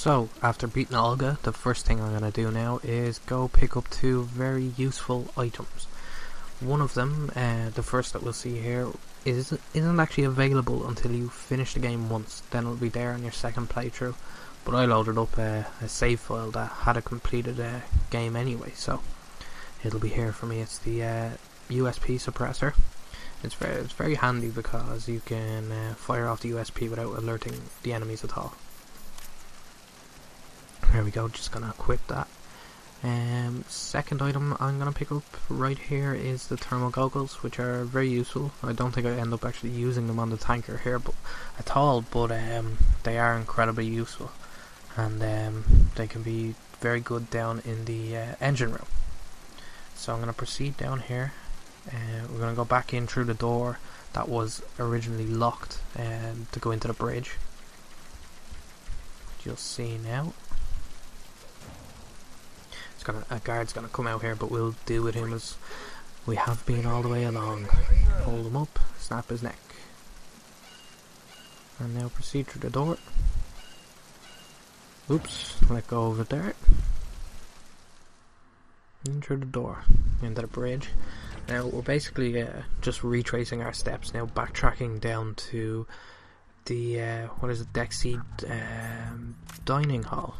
So, after beating Olga, the first thing I'm going to do now is go pick up two very useful items. One of them, the first that we'll see here, isn't actually available until you finish the game once. Then it'll be there on your second playthrough. But I loaded up a save file that had a completed game anyway, so it'll be here for me. It's the USP suppressor. It's very handy because you can fire off the USP without alerting the enemies at all. There we go, just gonna equip that. Second item I'm gonna pick up right here is the thermal goggles, which are very useful. I don't think I end up actually using them on the tanker here at all, but they are incredibly useful, and they can be very good down in the engine room. So I'm gonna proceed down here. We're gonna go back in through the door that was originally locked to go into the bridge. You'll see now. A guard's gonna come out here, but we'll deal with him as we have been all the way along. Hold him up, snap his neck, and now proceed through the door. Oops, let go of it there. In through the door, into the bridge. Now we're basically just retracing our steps now, backtracking down to the what is it, Deck C dining hall,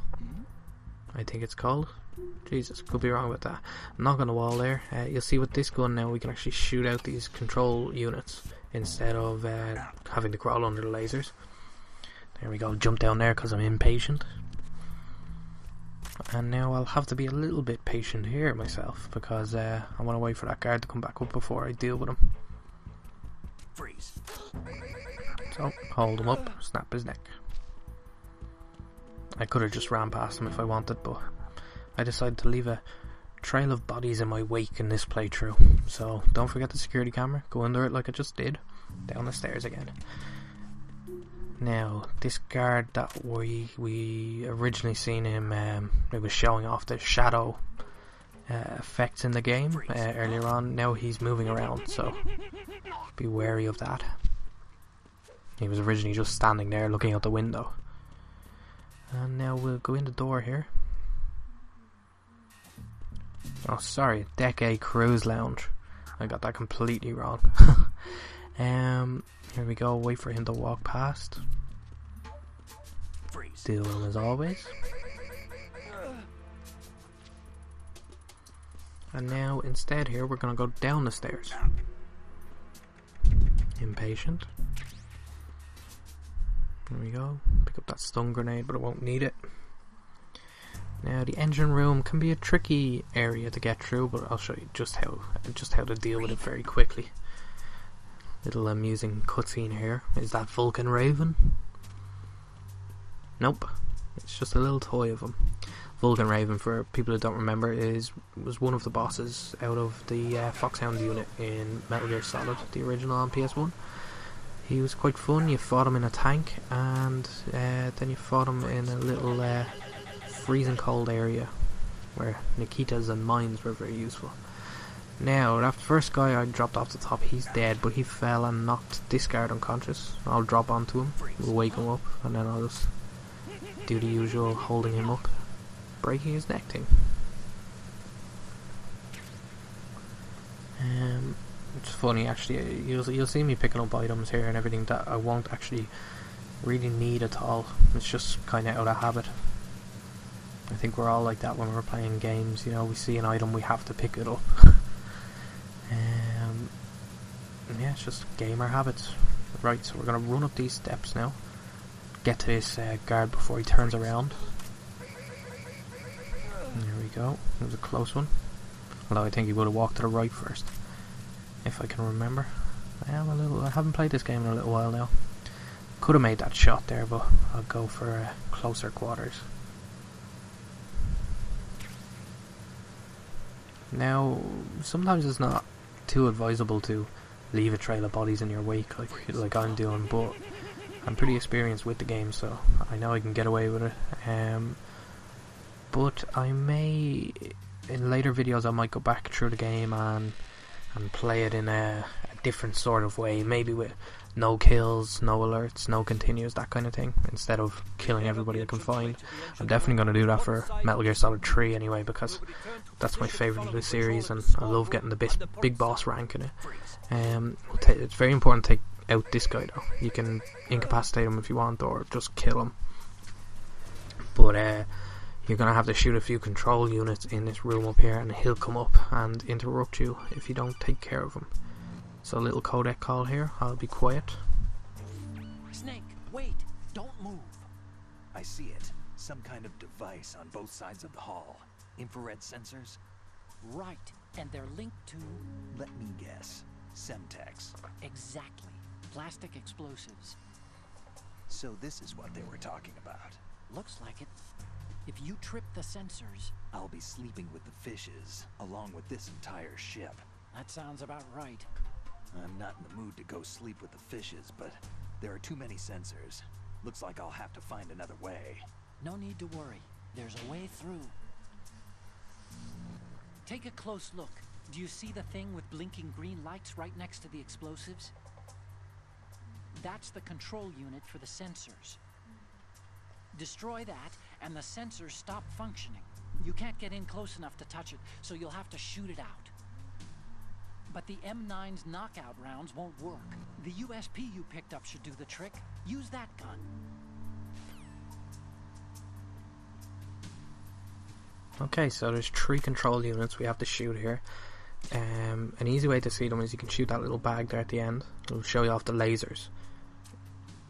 I think it's called. Jesus, could be wrong with that. Knock on the wall there. You'll see with this gun now we can actually shoot out these control units instead of having to crawl under the lasers. There we go, jump down there because I'm impatient. And now I'll have to be a little bit patient here myself because I want to wait for that guard to come back up before I deal with him. Freeze. So, hold him up, snap his neck. I could have just ran past him if I wanted, but I decided to leave a trail of bodies in my wake in this playthrough. So don't forget the security camera, go under it like I just did, down the stairs again. Now this guard that we originally seen him, it was showing off the shadow effects in the game earlier on. Now he's moving around, so be wary of that. He was originally just standing there looking out the window. And now we'll go in the door here. Oh, sorry, Deck A Cruise Lounge. I got that completely wrong. Here we go, wait for him to walk past. Deal with him as always. And now, instead here, we're gonna go down the stairs. Impatient. There we go, pick up that stun grenade, but I won't need it. Now the engine room can be a tricky area to get through, but I'll show you just how to deal with it very quickly. Little amusing cutscene here. Is that Vulcan Raven? Nope, it's just a little toy of him. Vulcan Raven, for people who don't remember, was one of the bosses out of the Foxhound unit in Metal Gear Solid, the original on PS1. He was quite fun. You fought him in a tank, and then you fought him in a little freezing cold area where Nikitas and mines were very useful. Now that first guy I dropped off the top, he's dead, but he fell and knocked this guard unconscious. I'll drop onto him, we'll wake him up, and then I'll just do the usual holding him up, breaking his neck thing. It's funny actually, you'll see me picking up items here and everything that I won't actually really need at all. It's just kinda out of habit. I think we're all like that when we're playing games, you know, we see an item, we have to pick it up. Yeah, it's just gamer habits. Right, so we're going to run up these steps now, get to this guard before he turns around. There we go, it was a close one. Although I think he would have walked to the right first, if I can remember. I haven't played this game in a little while now. Could have made that shot there, but I'll go for closer quarters. Now, sometimes it's not too advisable to leave a trail of bodies in your wake like I'm doing, but I'm pretty experienced with the game, so I know I can get away with it. But I may, in later videos, I might go back through the game and play it in a different sort of way, maybe with no kills, no alerts, no continues, that kind of thing, instead of killing everybody I can find. I'm definitely going to do that for Metal Gear Solid 3 anyway, because that's my favourite of the series, and I love getting the big boss rank in it. It's very important to take out this guy though. You can incapacitate him if you want, or just kill him. But you're going to have to shoot a few control units in this room up here, and he'll come up and interrupt you if you don't take care of him. So a little codec call here. I'll be quiet. Snake, wait! Don't move! I see it. Some kind of device on both sides of the hall. Infrared sensors? Right, and they're linked to... Let me guess. Semtex. Exactly. Plastic explosives. So this is what they were talking about. Looks like it. If you trip the sensors... I'll be sleeping with the fishes, along with this entire ship. That sounds about right. I'm not in the mood to go sleep with the fishes, but there are too many sensors. Looks like I'll have to find another way. No need to worry. There's a way through. Take a close look. Do you see the thing with blinking green lights right next to the explosives? That's the control unit for the sensors. Destroy that, and the sensors stop functioning. You can't get in close enough to touch it, so you'll have to shoot it out. But the M9's knockout rounds won't work. The USP you picked up should do the trick. Use that gun. Okay, so there's 3 control units we have to shoot here. An easy way to see them is you can shoot that little bag there at the end. It'll show you off the lasers.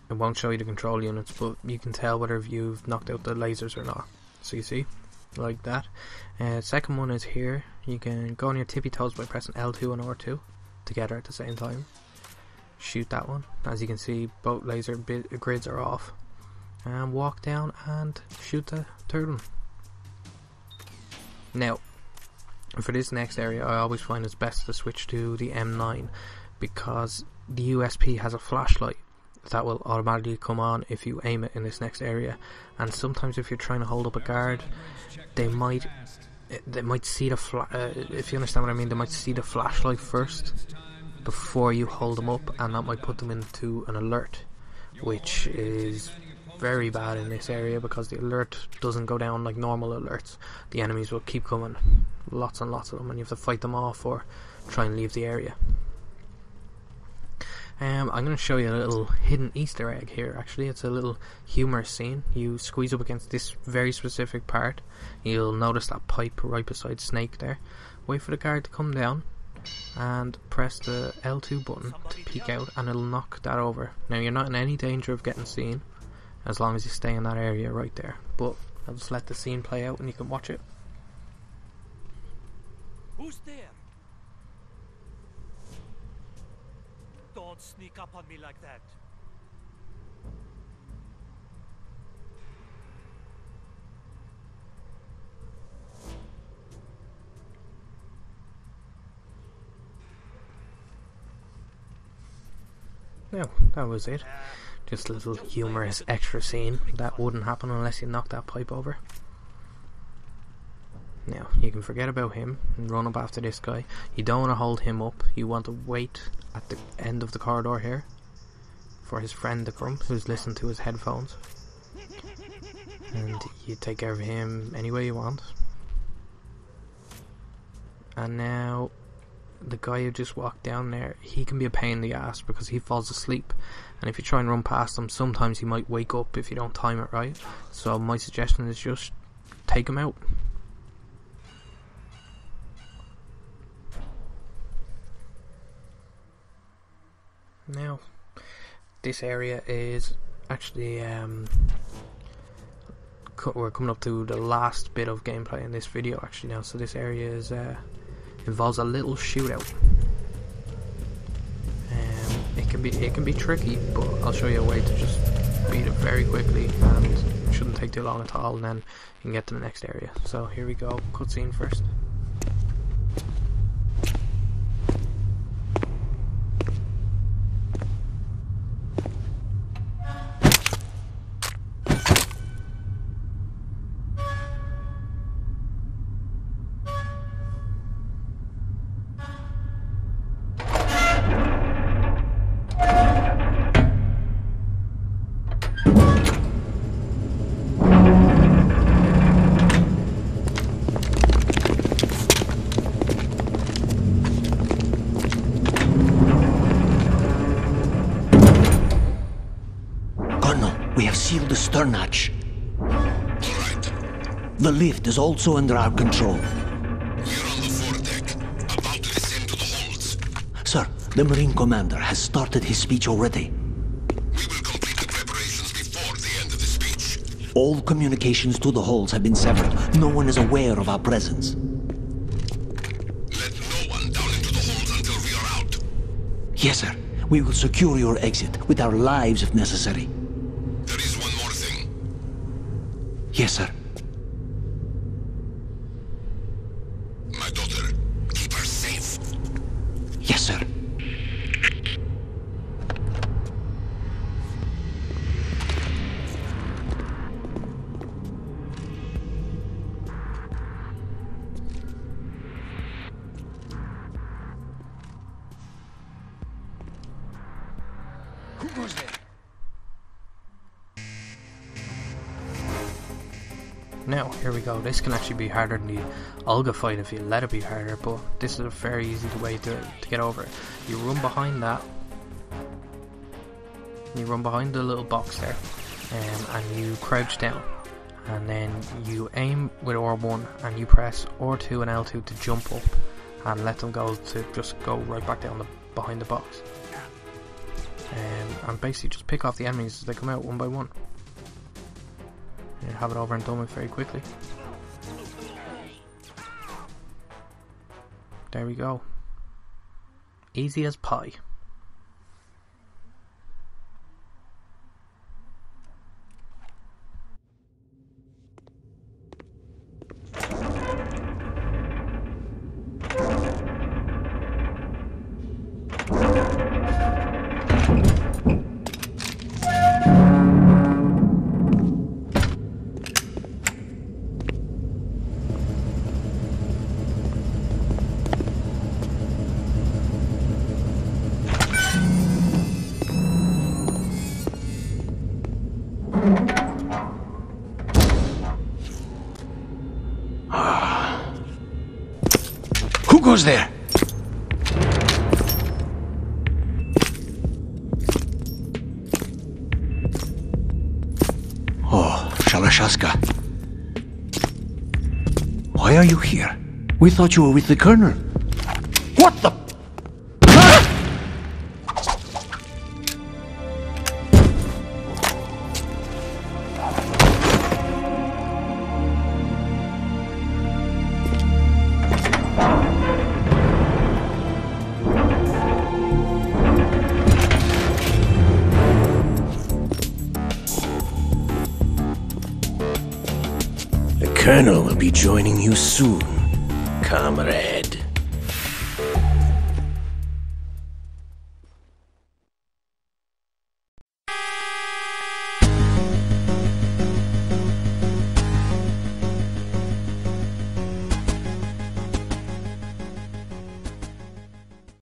It won't show you the control units, but you can tell whether you've knocked out the lasers or not. So you see, like that. Second one is here. You can go on your tippy toes by pressing L2 and R2 together at the same time. Shoot that one. As you can see, both laser grids are off. And walk down and shoot the third one. Now, for this next area, I always find it's best to switch to the M9, because the USP has a flashlight that will automatically come on if you aim it in this next area. And sometimes if you're trying to hold up a guard, they might see the if you understand what I mean, they might see the flashlight first before you hold them up, and that might put them into an alert, which is very bad in this area, because the alert doesn't go down like normal alerts. The enemies will keep coming, lots and lots of them, and you have to fight them off or try and leave the area. I'm going to show you a little hidden Easter egg here. Actually, it's a little humorous scene. You squeeze up against this very specific part. You'll notice that pipe right beside Snake there. Wait for the guard to come down and press the L2 button to peek out, and it'll knock that over. Now, you're not in any danger of getting seen as long as you stay in that area right there, but I'll just let the scene play out and you can watch it. Who's there? Don't sneak up on me like that. No, that was it. Just a little humorous extra scene. That wouldn't happen unless you knock that pipe over. Now, you can forget about him and run up after this guy. You don't want to hold him up. You want to wait at the end of the corridor here for his friend to come, who's listening to his headphones. And you take care of him any way you want. And now, the guy who just walked down there, he can be a pain in the ass because he falls asleep. And if you try and run past him, sometimes he might wake up if you don't time it right. So my suggestion is just take him out. Now, this area is actually we're coming up to the last bit of gameplay in this video actually now. So this area is involves a little shootout. It can be tricky, but I'll show you a way to just beat it very quickly, and it shouldn't take too long at all, and then you can get to the next area. So here we go, cutscene first. We have sealed the stern hatch. All right. The lift is also under our control. We're on the foredeck, about to descend to the holds. Sir, the Marine Commander has started his speech already. We will complete the preparations before the end of the speech. All communications to the holds have been severed. No one is aware of our presence. Let no one down into the holds until we are out. Yes, sir. We will secure your exit with our lives if necessary. There is one more thing. Yes, sir. My daughter, keep her safe. Yes, sir. Who goes there? Now, here we go. This can actually be harder than the Olga fight if you let it be harder, but this is a very easy way to get over it. You run behind that. You run behind the little box there, and you crouch down. And then you aim with R1 and you press R2 and L2 to jump up and let them go to just go right back down behind the box. And basically just pick off the enemies as they come out one by one. And have it over and done with very quickly. There we go. Easy as pie. Who goes there? Oh, Shalashaska. Why are you here? We thought you were with the Colonel. What the... The Colonel will be joining you soon, comrade.